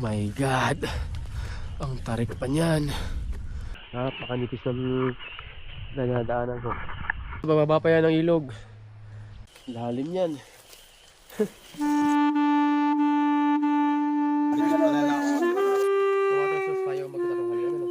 my God, ang tarik pa niyan. Napakanipis ng nadadaanan ko. Bababa pa yan ang ilog. Lalim yan. Water source pa yung magkatarong hali. Ano?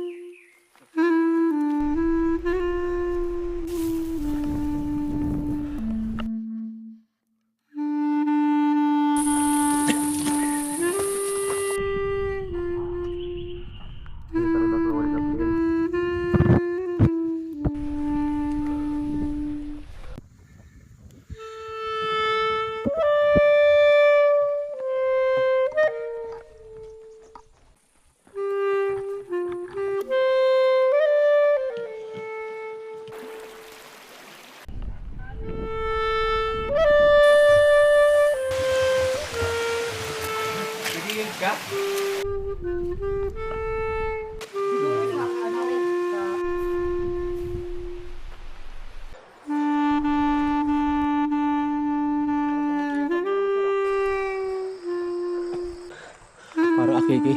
Parang akiki.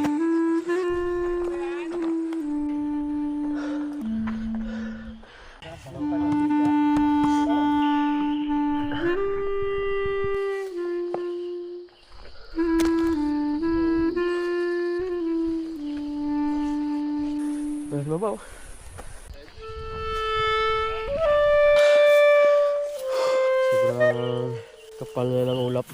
Mas mabaw. Sobrang kapal na ng ulap.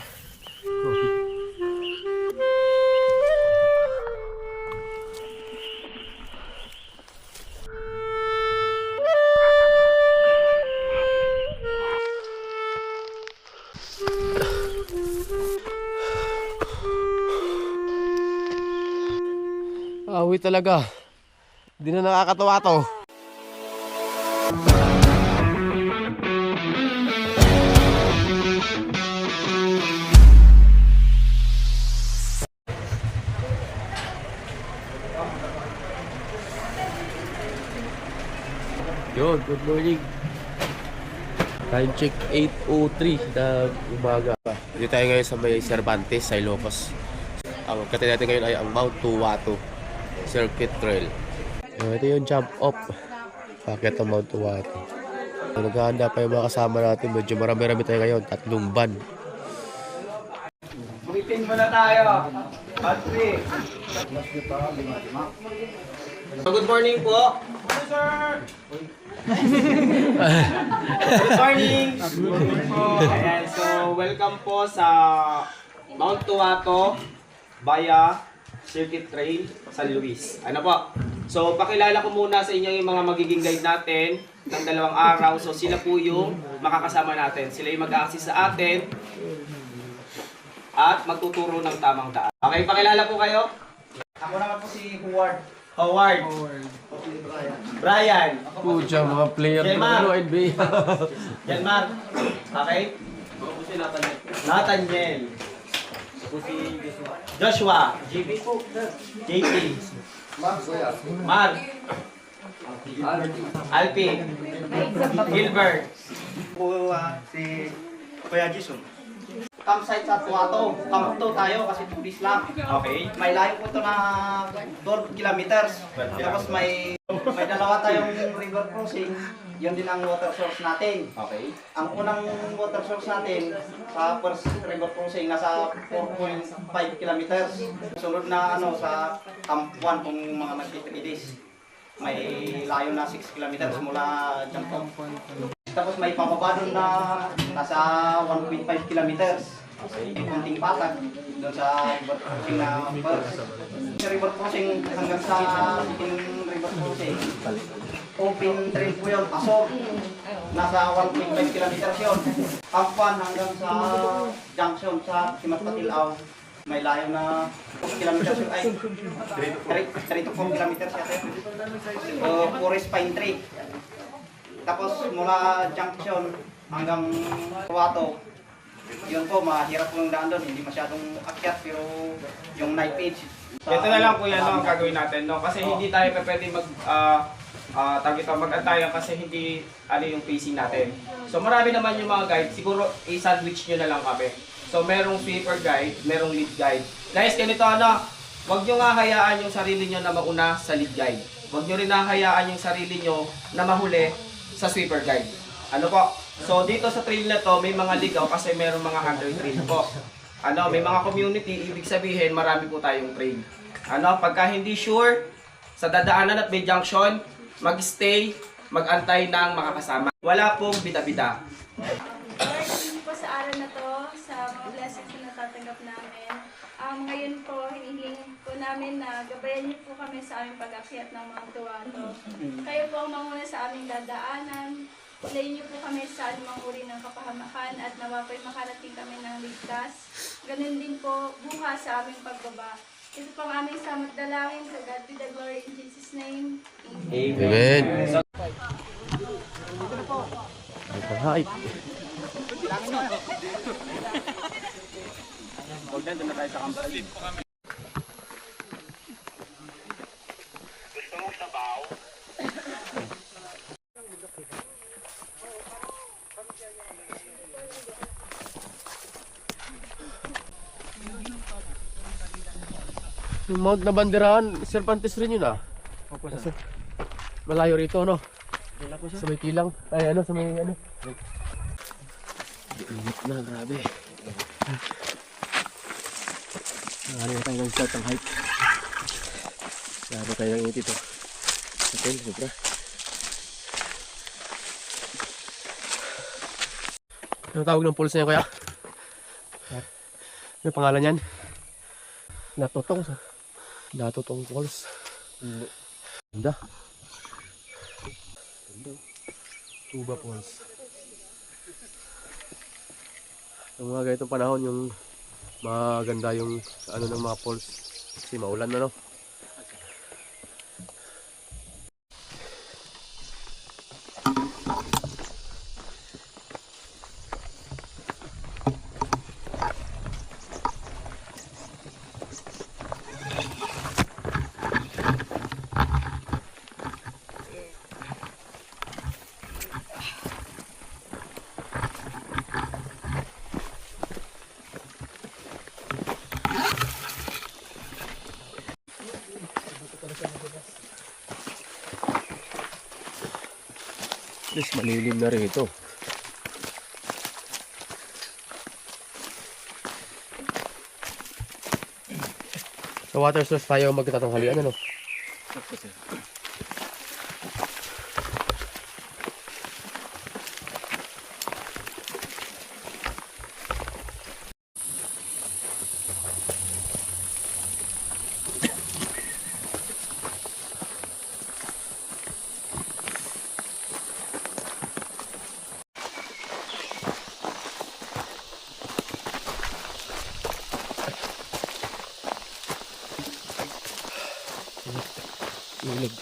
Awi talaga. Hindi na nakakatawa to. Yun, good morning. Time check 8:03 na umaga. Dito tayo ngayon sa may Cervantes, sa Ilocos. Ang kata natin ngayon ay ang Mount Tuwato Circuit Trail. Ito yung jump up. Bakit ang Mount Tuwato? Naghahanda pa yung mga kasama natin. Medyo marami-rami tayo ngayon. 3 van. Meeting muna tayo. Patri. So, good morning po. Hello, sir. Good morning. Good morning po. Ayan, so welcome po sa Mount Tuwato via Circuit Trail San Luis. Ano po? So, pakilala ko muna sa inyo yung mga magiging guide natin ng 2 araw. So, sila po yung makakasama natin. Sila yung mag-a-assist sa atin at magtuturo ng tamang daan. Okay, pakilala po kayo. Ako naman po si Howard. Howard. Brian. Pucha, mga player Yan, ng Mark. NBA. Yan, Mark. Okay? Ako po si Nathaniel. Nathaniel. Ako si Joshua. JP po. JP. Mark. Alpin. Gilbert. Po si Kuya Jason. Campsite sa Tuwato. Camp 2 tayo kasi 2 days lang. Okay. May layo po ito na 12 kilometers. Tapos may dalawa tayong river crossing. Yun din ang water source natin. Okay. Ang unang water source natin sa first river crossing nasa 4.5 kilometers. Sunod na sa Camp 1 kung mga nag-3 days. May layo na 6 kilometers mula dyan po. Tapos may pababa doon na nasa 1.5 kilometers. May konting patag doon sa river crossing na first. Sa river crossing hanggang sa second river crossing, open trail po yun, pasok. Nasa 1.5 kilometers yun. Kampan hanggang sa junction sa Simat-Patilaw. May layo na 4 kilometers yun ay 3 to 4 kilometers yata yun. Forest Pine Tree. Tapos mula junction hanggang Tuwato, yun po, mahirap po yung daan doon. Hindi masyadong akyat pero yung night page. Ito na lang po yan ang gagawin natin, no? Kasi hindi tayo pwede mag-antayan kasi hindi yung pacing natin. So marami naman yung mga guide, siguro i-sandwich nyo na lang kami. So merong paper guide, merong lead guide. Guys, ganito Huwag nyo nga hayaan yung sarili nyo na mauna sa lead guide. Huwag nyo rin hayaan yung sarili nyo na mahuli sa sweeper guide. Ano po? So dito sa trail na to, may mga ligaw kasi meron mga hunter trail po. Ano, may mga community, ibig sabihin marami po tayong trail. Ano, pagka hindi sure sa dadaanan at may junction, mag-stay, mag-antay ng makakasama. Wala pong bida-bida. Lord, hindi po sa araw na to, sa mga blessings na natatanggap namin. Ngayon po, hinihingi po namin na gabayan niyo po kami sa aming pag-akyat ng mga tuwato. Kayo po ang manguna sa aming dadaanan. Ilayin niyo po kami sa anumang uri ng kapahamakan at nawa po'y makarating kami ng ligtas. Ganun din po bukas sa aming pagbaba. Ito po ang aming samot dalangin. To God be the glory in Jesus' name. Amen. Amen. Hi. Yung Mount na banderahan, Cervantes rin yun ah. Opo, Kasi malayo rito, no? Sa may kilang. Ay, ano, sa may ano. Init na, grabe. Nakali na tayo ng-start ang hike. Grabe tayo ng init ito. Okay, sobra. Anong tawag ng pulse niya, kuya? May pangalan yan? Latotong sa Latotong Falls. Ganda. Tuba Falls. Yung mga ganitong panahon yung maganda yung ano ng mga falls kasi maulan na, no? Yes, malilim na rin ito. Sa water source tayo magtatanghalian, ano? Ilog.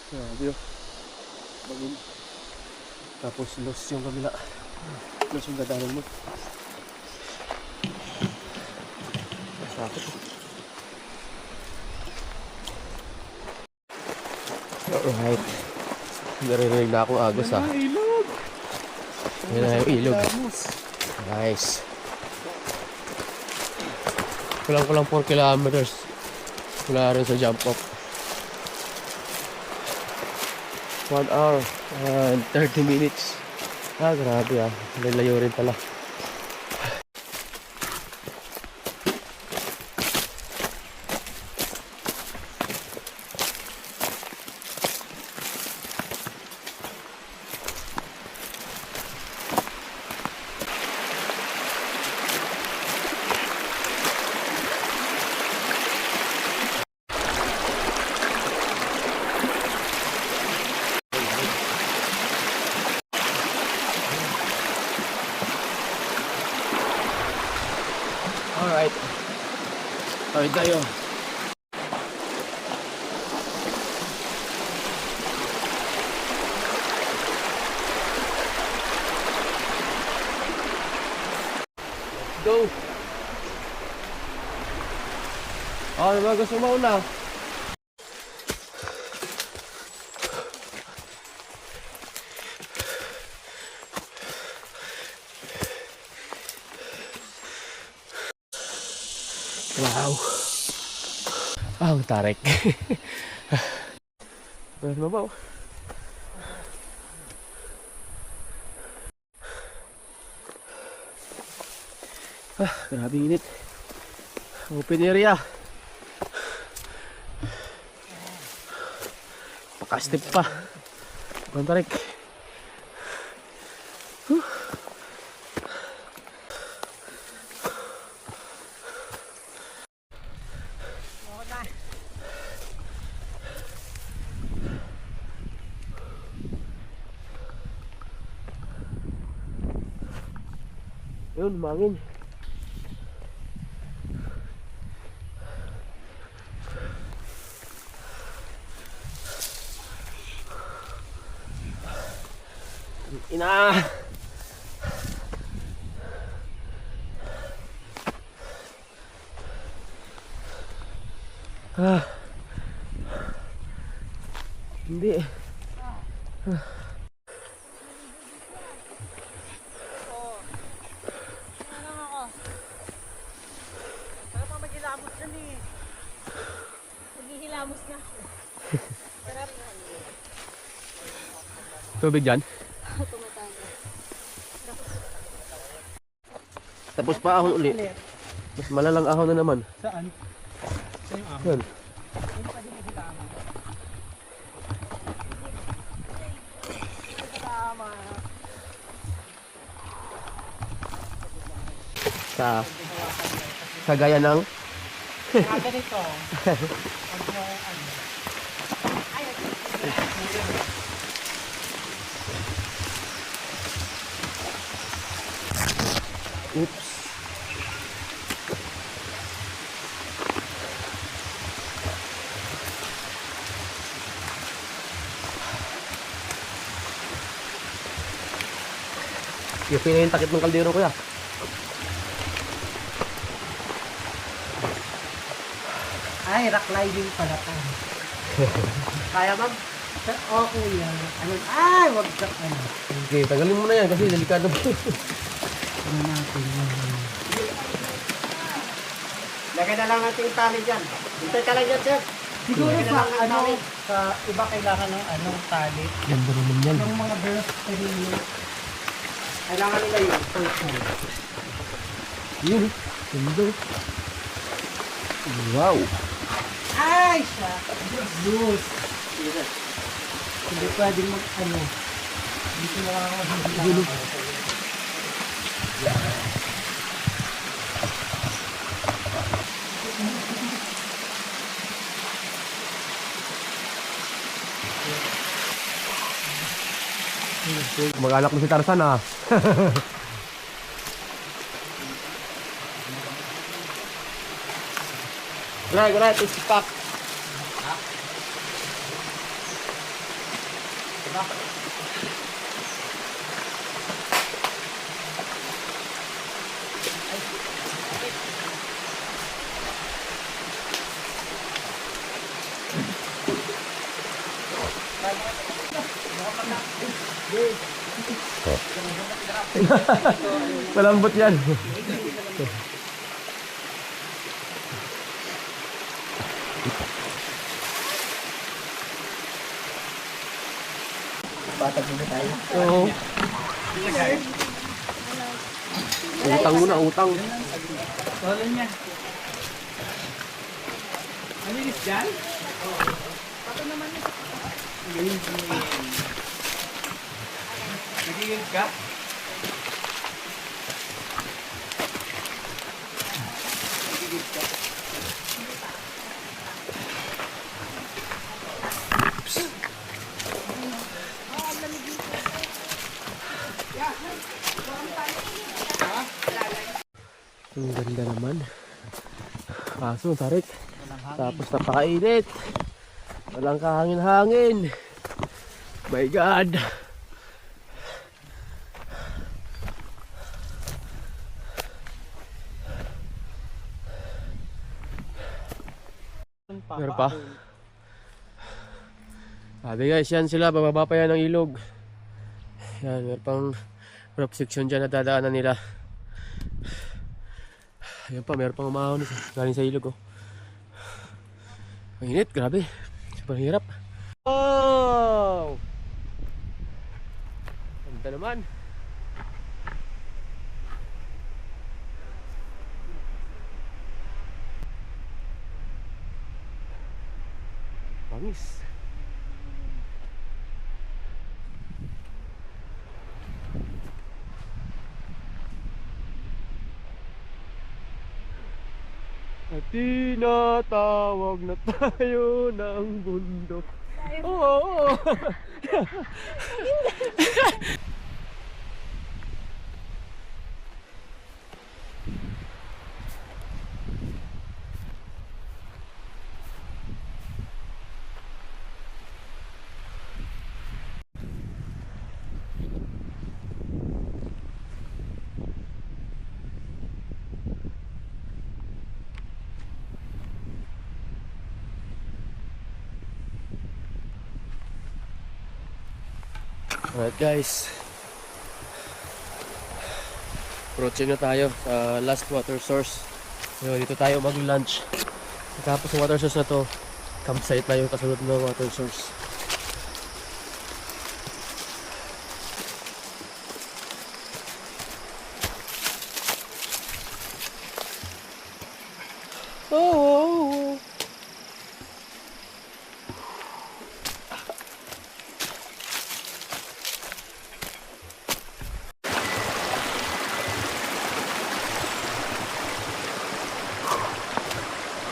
Grabe oh. Bagin. Tapos los yung kabila. Los yung dadanan mo. Masakit. Alright. Narinig na akong agos ah. Ilog! Yan na yung ilog. Nice. Kulang 4 kilometers. Wala rin sa jump off. 1 hour and 30 minutes. Ah, grabe ah. Layo rin pala. Alright. Tawid tayo. go. Oh, ano ba gusto mo una? Wow. Wow, tarik. Mas mabaw. Grabe init. Open area. Paka-step pa. Bantarik. Yun, mangin. Ina. Hindi. Naghihilamos na. Tubig dyan. Tumataga. Tapos pa ahon uli. Mas malalang ahon na naman. Saan? Yan. Sa gaya ng Ganito. oops. Yung yung takip ng kaldero ko ya. Ay, rock climbing pala to. Kaya ma'am? Oo, kuya. Ano? Ay, wag ka ano. Okay, tagalin mo na yan kasi delikado. Ano natin yan? Lagay na lang natin yung tali dyan. Hintay ka lang dyan, sir. Siguro sa ano, sa iba kailangan ng anong tali. Ganda naman yan. Yung mga girls, kailangan nila yun. Yun, ganda. Wow. Ay, siya. Loose. Hindi pwedeng mag ano. Dito na lang ako. Mag-anak mo si Tarzan ah. Gulay, tispak. Malambot yan. Batag muna tayo. Oo. Utang muna, utang. Wala niya. Malinis dyan? Nagigil ka? Ang ganda naman. Kaso, tarik. Tapos napakainit. Walang kahangin-hangin. My God. Meron pa. Sabi guys, yan sila, bababa pa yan ng ilog. Yan, meron pang rope section dyan na dadaanan nila. Ayan pa, meron pang umahon galing sa ilog, oh. Ang init, grabe. Super hirap. Wow! Ganda naman. Bangis. At tinatawag na tayo ng bundok. Oo. Alright guys, approaching na tayo sa last water source. So, dito tayo mag-lunch. Tapos sa water source na to, campsite na yung kasunod ng water source. Oh!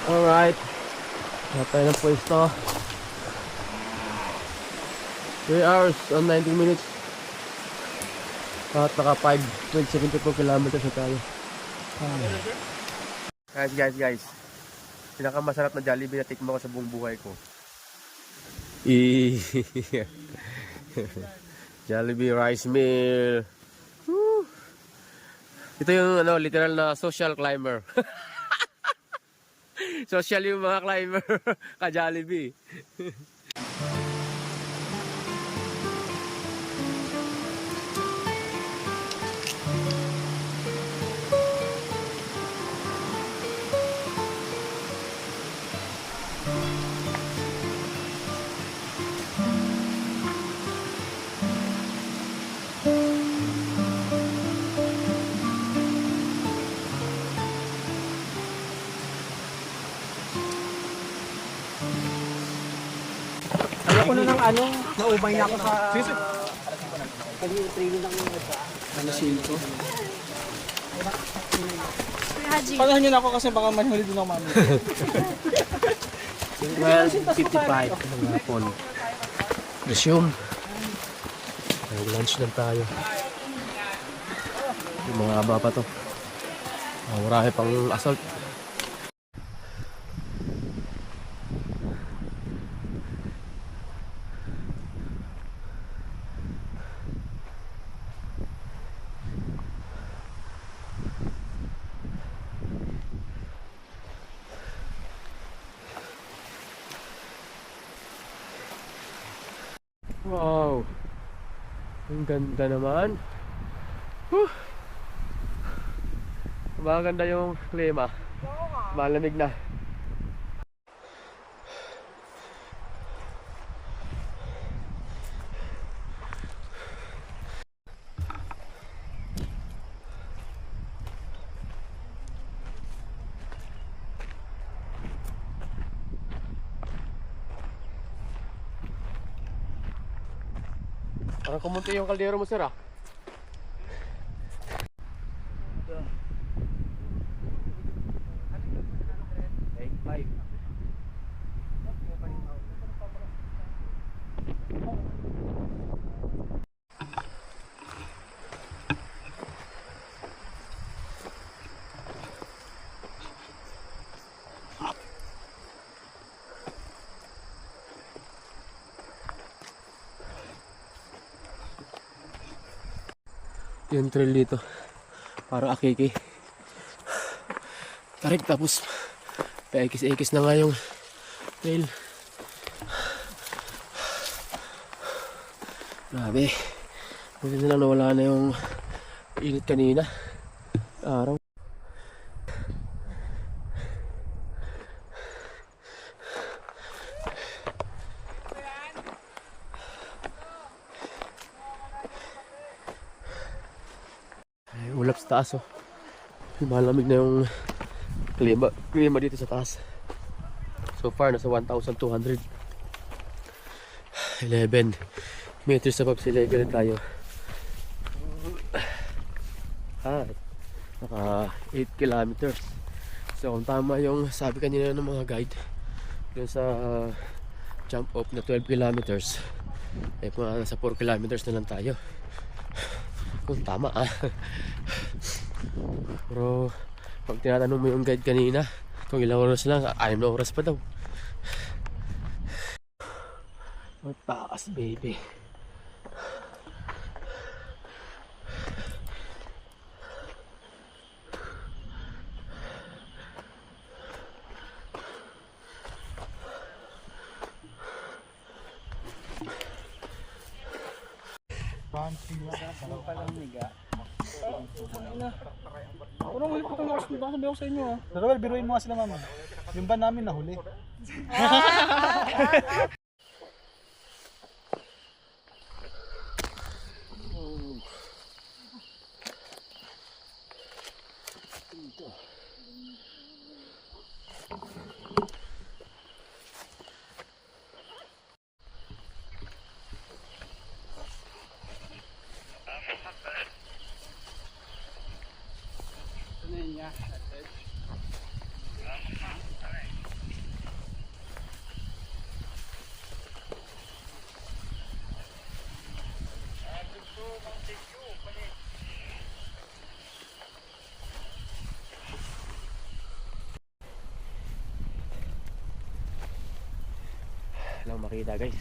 Alright, wala tayo ng pwesto. 3 hours and 19 minutes. At naka 5.72 kilometers na tayo. Guys, pinakamasarap na Jollibee na tikman ko sa buong buhay ko. Jollibee rice meal. Woo! Ito yung literal na social climber. Social yung mga climber ka Jollibee. Ako na ng naumay na ako sa... Pag-training lang yung sa... Panahan nyo na ako kasi baka manhuli din ako mami. 12:55 ng hapon. Resume. Lunch lang tayo. Yung mga haba pa to. Marami pang assault. Wow! Ang ganda naman. Whew! Maganda yung klima. Malamig na. Parang kumunti yung kaldero mo, sir, ah. Yung trail dito parang akiki tarik, tapos paikis-ikis na nga yung Trail. Grabe. Buti na lang nawala na yung init kanina. Araw. Ay, ulap sa taas oh. Malamig na yung klima dito sa taas. So far nasa 1,211 meters above sea level tayo. Naka 8 kilometers. So kung tama yung sabi kanina ng mga guide dun sa jump off na 12 kilometers, eh kung nasa 4 kilometers na lang tayo. Kung tama Pero pag tinatanong mo yung guide kanina kung ilang oras lang, 6 na oras pa daw. Mataas baby. Ako nang huli ko itong lakas dito. Sabi ako sa inyo ah. Roel, biruin mo nga sila mama. Yung van namin nahuli. Lang makita guys.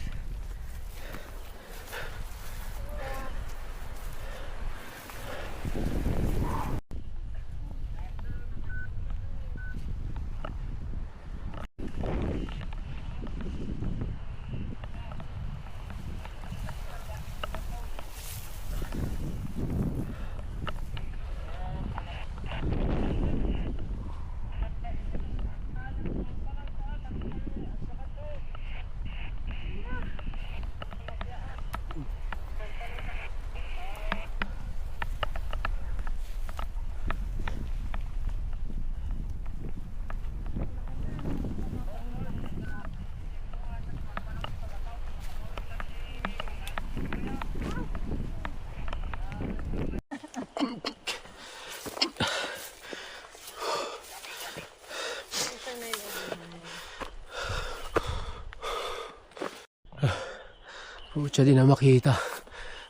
Pucha, di na makita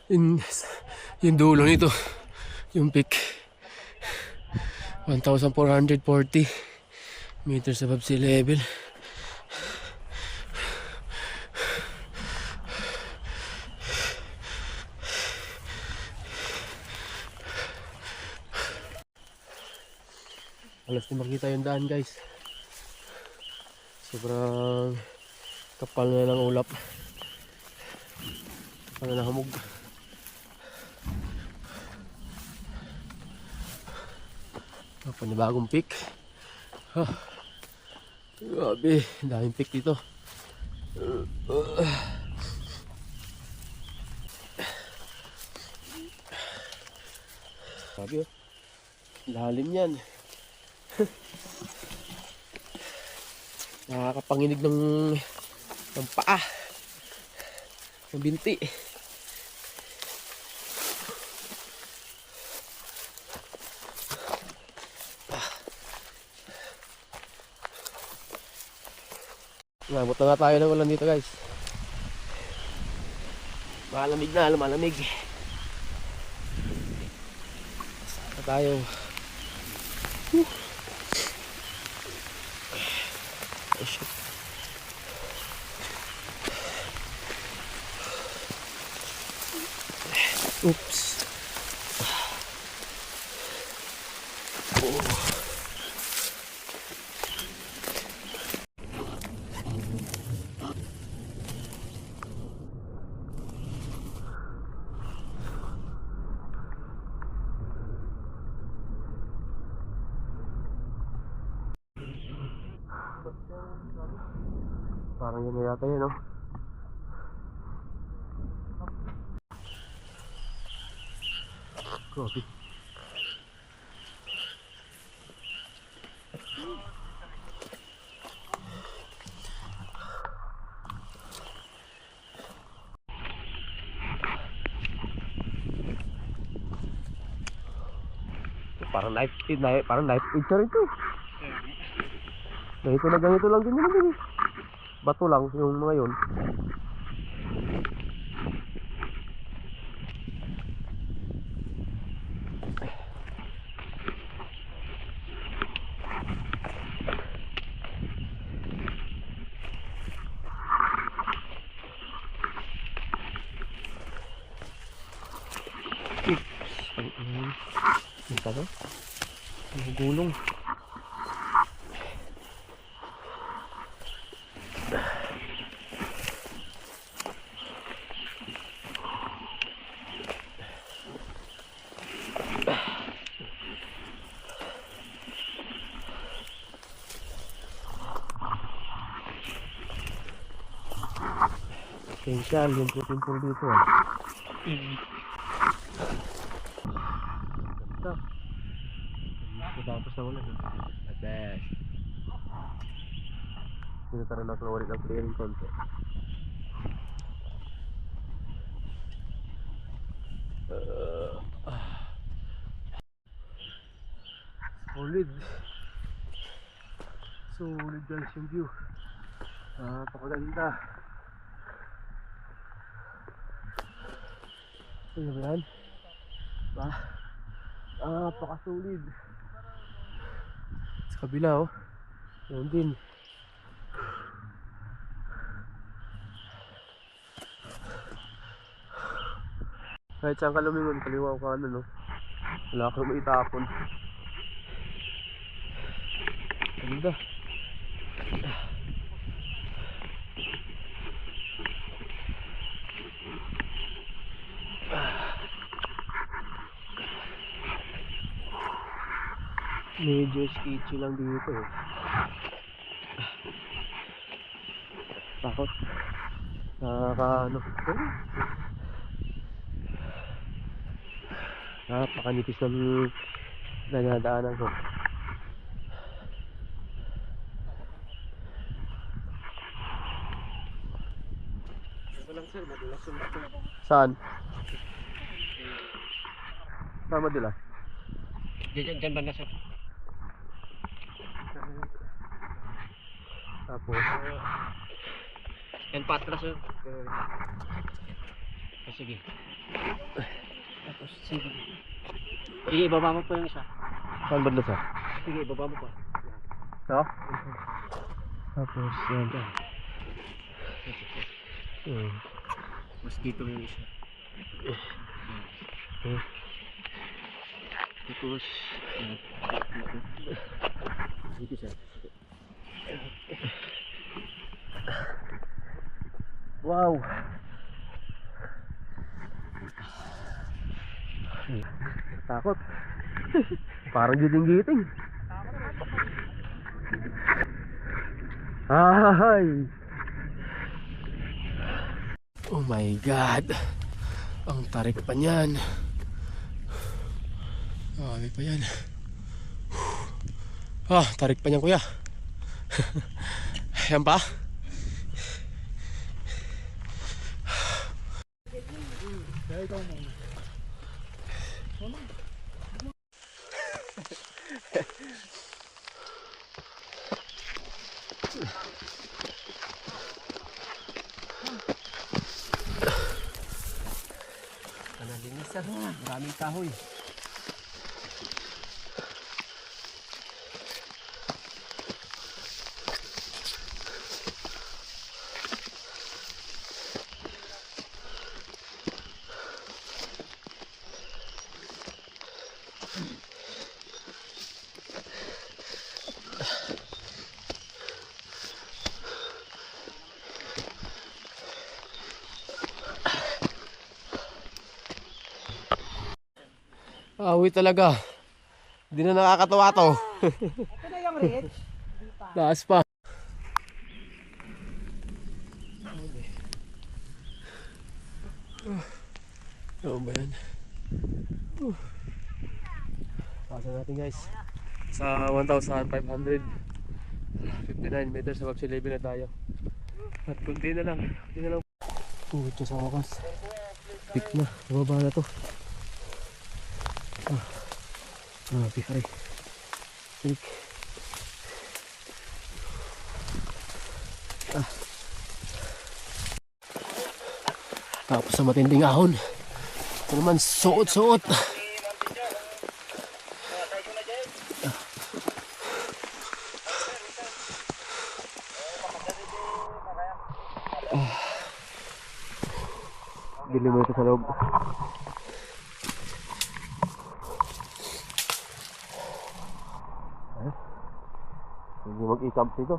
yung dulo nito, yung peak. 1,440 meters above sea level. Halos di makita yung daan guys. Sobrang kapal na ng ulap. Ano na hamog. Panibagong peak. Grabe, daming peak dito. Grabe oh. Lalim yan. Nakakapanginig ng paa. Ng binti. Nabot na nga tayo ng ulan dito guys. Malamig na, lumalamig. Saan na tayo? Oh, shit. Oops. Oh. Parang yun na yata yun, no? Grabe. Parang life picture ito. Ganito lang din yun. Bato lang yung mga yun. Ito ba? Ang gulong. Potential yung puting-pul dito ah. Ito. Matapos na ulan ah. The best. Sinataran natin ulit ng clearing konti. Solid. Solid guys yung view. Napakaganda. Ano ba yan? Napakasolid. Sa kabila oh. Yan din. Kahit saan ka lumingon, kaliwa o kanan no? Wala kang maitapon. Ganda. Medyo sketchy lang dito eh. Takot. Napakanipis ng nanadaanan ko. Saan? Saan madulas? Diyan banda sir. Tapos Yan patras sir. Sige. Tapos sige. Sige, ibaba mo pa yung isa. saan madulas ah? Sige, ibaba mo pa. No? Tapos yan. Mas dito yung isa. Tapos dito sir. Wow. Takot. Parang giting-giting. Ay. Oh my God. Ang tarik pa niyan. Grabe pa yan. Tarik pa niyan kuya. Ayan pa. Linis ah. Maraming kahoy. Awi talaga. Hindi na nakakatawa to. Ito na yung Rich. Laas pa. Pasa natin guys sa 1,559 meters sa Waxy level na tayo. At kunti na lang. Ito sa wakas. Peak na. Bababa na to. Peak ay. Peak. Tapos sa matinding ahon. Ito naman suot-suot. Bili mo ito sa loob. Hindi mag-i-camp dito.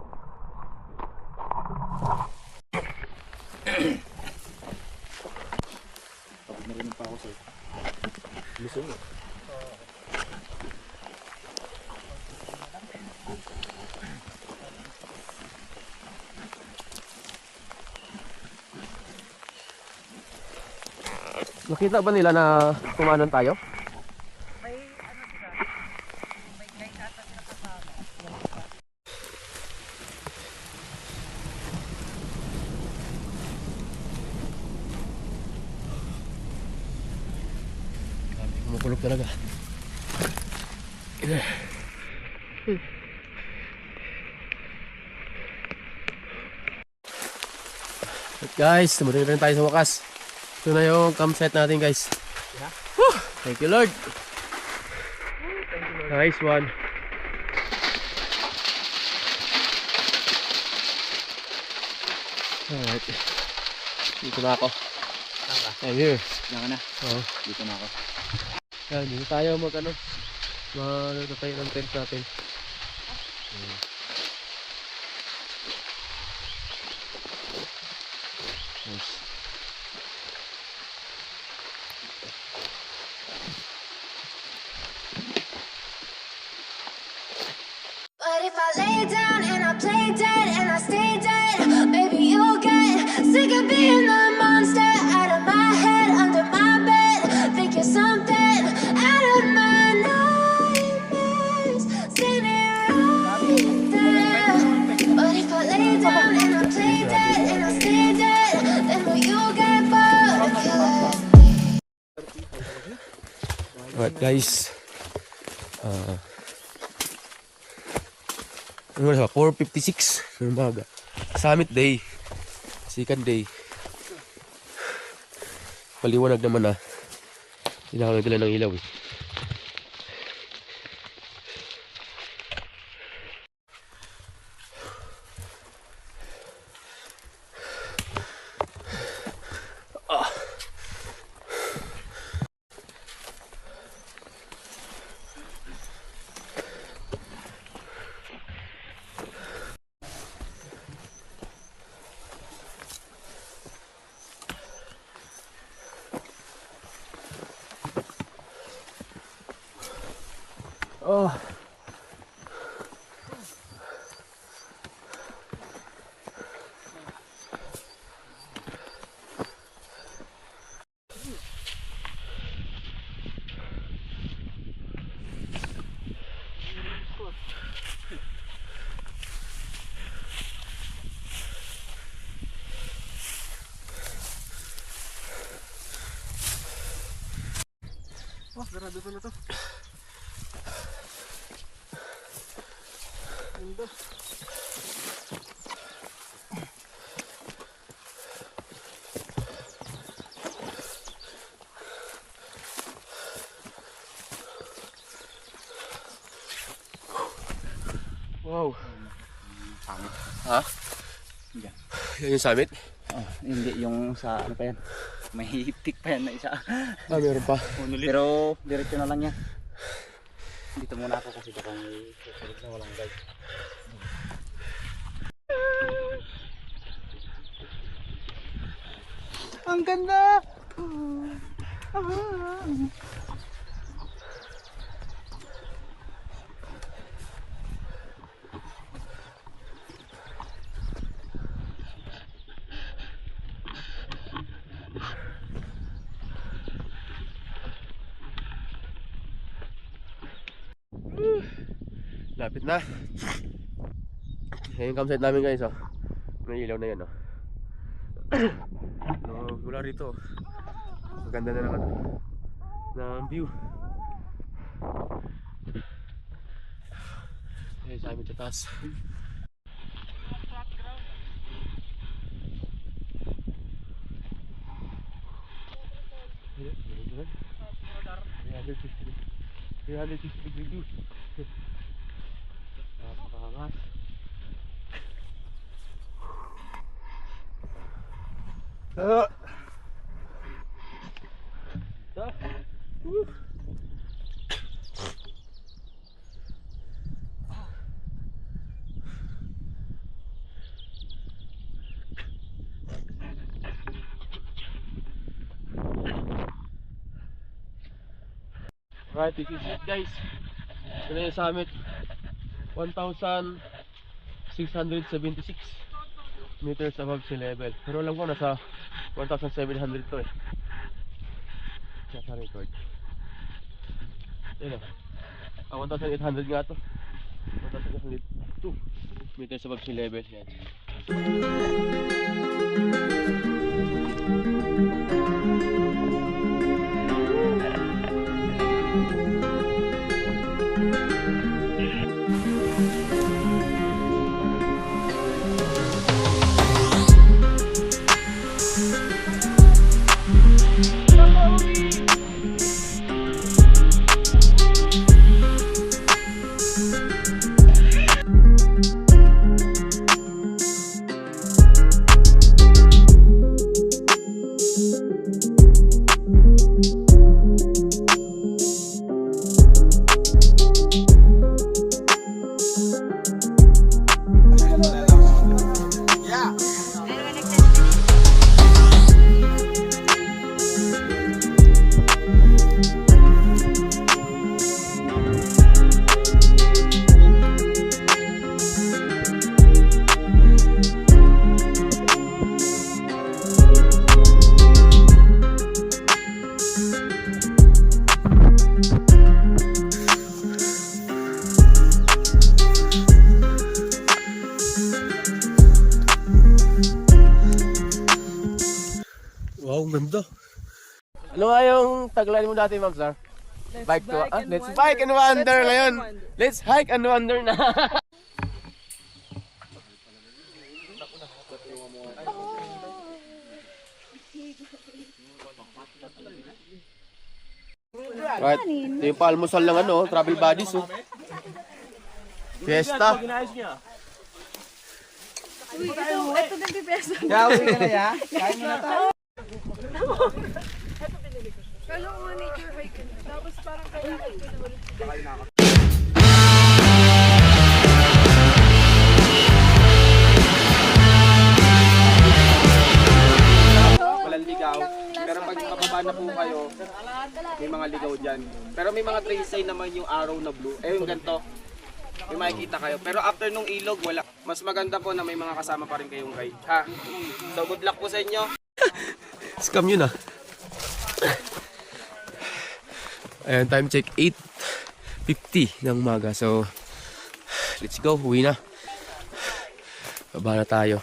Nakita ba nila na kumanan tayo? Kumukulog talaga. Guys, tumuloy rin tayo sa wakas. Ito na yung campsite natin guys. Woo! Thank you Lord. Nice one. Alright. Dito na ako. I'm here. Diyan ka na. Oo. Dito na ako. Yan, dito tayo mag-ano. Mag-tayo ng tent natin. Nice. But if I lay down and I play dead and I stay dead, maybe you'll get sick of being the monster out of my head, under my bed. Think you're something out of my nightmares, standing right there. But if I lay down and I play dead and I stay dead, then will you get bored of killing me? Alright guys. Ano na 4:56 ng umaga. Summit day. Second day. Paliwanag naman na. Hindi na ako nagdala ng ilaw eh. Oh. Oh, sarado pala to. Ganda. Wow. Pangit. Ha? Yan. Yan yung summit? Oh, hindi yung sa ano pa yan. May peak pa yan na isa. Ah, meron pa. Pero diretso na lang yan. Dito muna ako kasi baka may susunod na walang guide. Ang ganda! Lapit na. Yan yung campsite namin guys, oh. May ilaw na yan, oh. So, mula rito, maganda na naman ng view. Ayan sa amin sa taas. Ayan, 360 degree view. Napakaangas. Right, this is it guys. Ito na yung summit. 1,676 meters above sea level. Pero alam ko nasa 1,700 to eh. Nasa record. Yun o. 1,800 nga to. 1,802 meters above sea level. Yan. Wow, ganda. Ano nga yung tagline mo dati, Ma'am Sar? Let's bike and wander ngayon. Let's hike and wander na. Right, ito yung palmusal ng ano, travel buddies, oh. Fiesta. Uy, ito din pipesa. Gawin ka na ya. Kain mo na tayo. Kala ko nga nature hike. Tapos parang kailangan ko na ulit. Walang ligaw. Pero pag pababa na po kayo, may mga ligaw dyan. Pero may mga trail sign naman yung arrow na blue. Eh yung ganito, may makikita kayo. Pero after nung ilog, wala. Mas maganda po na may mga kasama pa rin kayong guide. Ha? So good luck po sa inyo. Scam yun ah. Ayan, time check 8:50 ng umaga. So, let's go. Uwi na. Baba na tayo.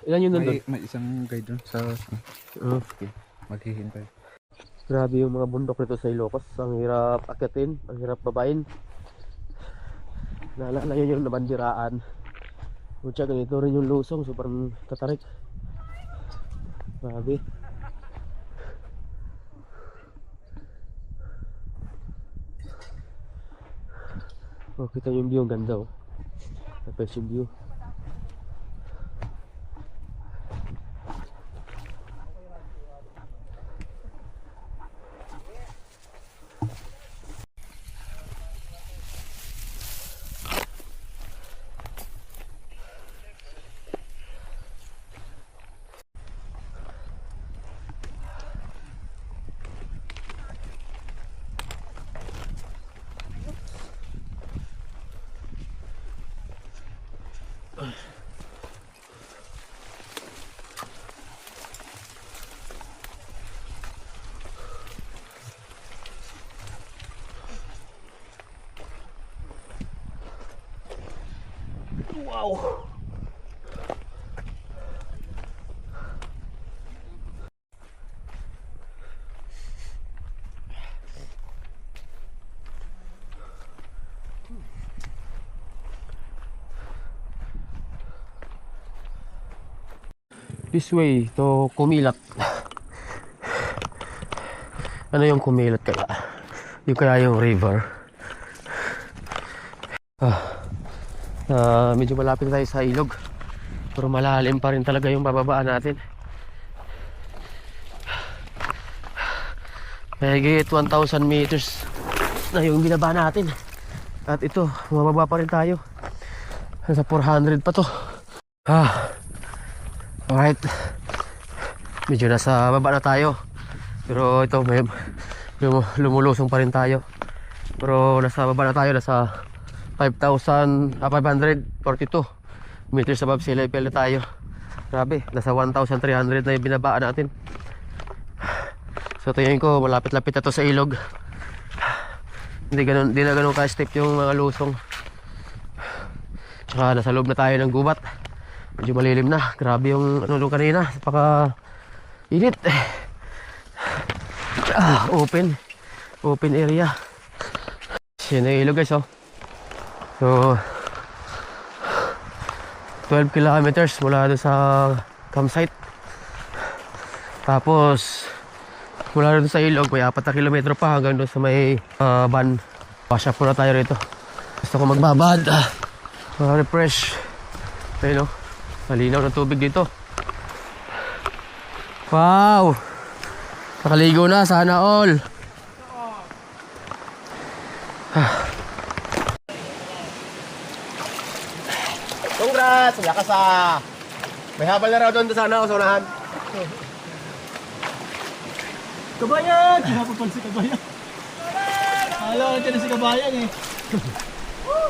Ilan yun nandun? May isang guide dun sa Oh. maghihintay. Grabe yung mga bundok nito sa Ilocos. Ang hirap akyatin, ang hirap babain. Naalala yun yung nabandiraan. Kutsa, ganito rin yung lusong. Sobrang tatarik. Grabe. Oh, kita yung view, ang ganda oh. Tapos yung view. This way to Kumilat. Ano yung Kumilat kaya? Yung kaya yung river. Medyo malapit tayo sa ilog. Pero malalim pa rin talaga yung bababaan natin. Mahigit 1,000 meters na yung binaba natin. At ito, mababa pa rin tayo. Nasa 400 pa to. Alright. Medyo nasa baba na tayo. Pero ito may lumulusong pa rin tayo. Pero nasa baba na tayo. Nasa 5,542 meters above sea level na tayo. Grabe. Nasa 1,300 na yung binabaan natin. So tingin ko malapit-lapit na to sa ilog. Hindi na ganun ka-steep yung mga lusong. Tsaka nasa loob na tayo ng gubat. Medyo malilim na. Grabe yung ano doon kanina. Napaka init. Open area. Yan yung ilog guys oh. So 12 kilometers mula doon sa campsite. Tapos mula doon sa ilog may 4 na kilometro pa hanggang doon sa may van. Wash up muna tayo rito. Gusto ko magbabad. Refresh. Ayun oh. Malinaw ng tubig dito. Wow! Nakaligo na, sana all. Congrats! Lakas ah! May habal na raw doon sana, sa unahan. Kabayan! Pinapapan si Kabayan. Alam ko na si Kabayan eh.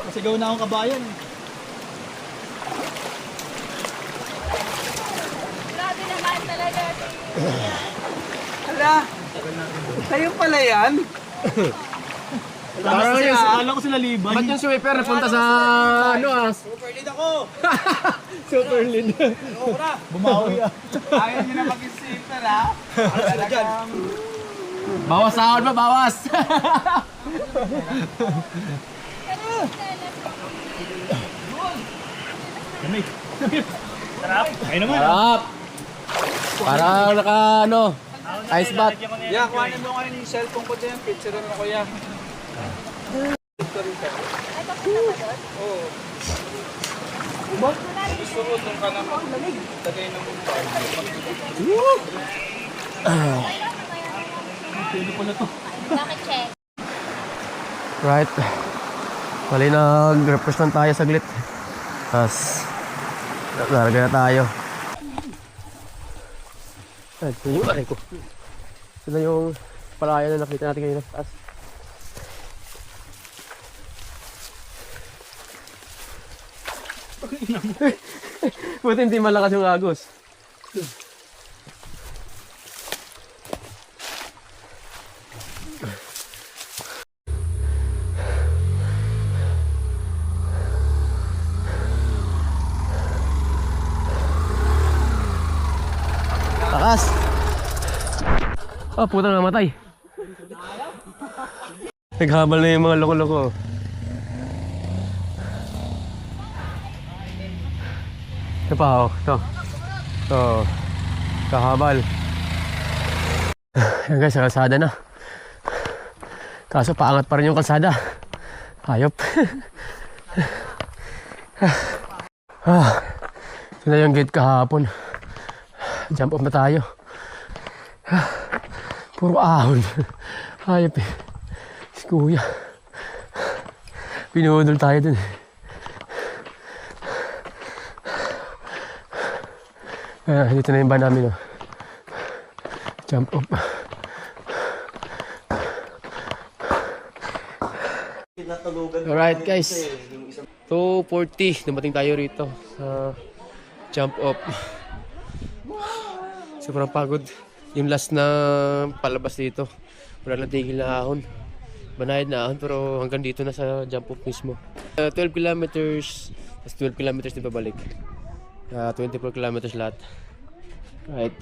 Masigaw na akong Kabayan eh. Grabe naman talaga. Hala! Kayo pala yan? Alam ko sila Libay. Ba't yung sweeper napunta sa ano ah? Super lead ako! Super lead. Bumawi ah. Ayaw nyo na mag-super ha? Bawas sahod ba? Bawas! Lamig. Sarap. Ayun naman. Harap! Parang naka ano, ice bath. Yeah, kuha na doon kanina yung cellphone ko dyan. Picture na ako yan. Oo. Gusto ko doon ka naman. Tagay na mo. Pwede pala to. Bakit check? Right. Bali nag-refresh lang tayo saglit. Tapos larga na tayo. Ay, ito yung aray ko. Ito na yung palaya na nakita natin kanina sa taas. Buti hindi malakas yung agos. Ah, putang namatay. Naghabal na yung mga loko-loko. Ito pa, oh. Ito. Ito. Kahabal. Yan guys, sa kalsada na. Kaso paangat pa rin yung kalsada. Hayop. Ito na yung gate kahapon. Jump off na tayo. Puro ahon. Hayop eh. Si kuya. Pinudol tayo dun. Dito na yung van namin. Oh. Jump off. Alright guys. 2:40. Dumating tayo rito sa jump off. Sobrang pagod. Yung last na palabas dito. Wala na tigil na ahon. Banayad na ahon pero hanggang dito na sa jump off mismo. 12 kilometers. Tapos 12 kilometers din pabalik. 24 kilometers lahat. Right.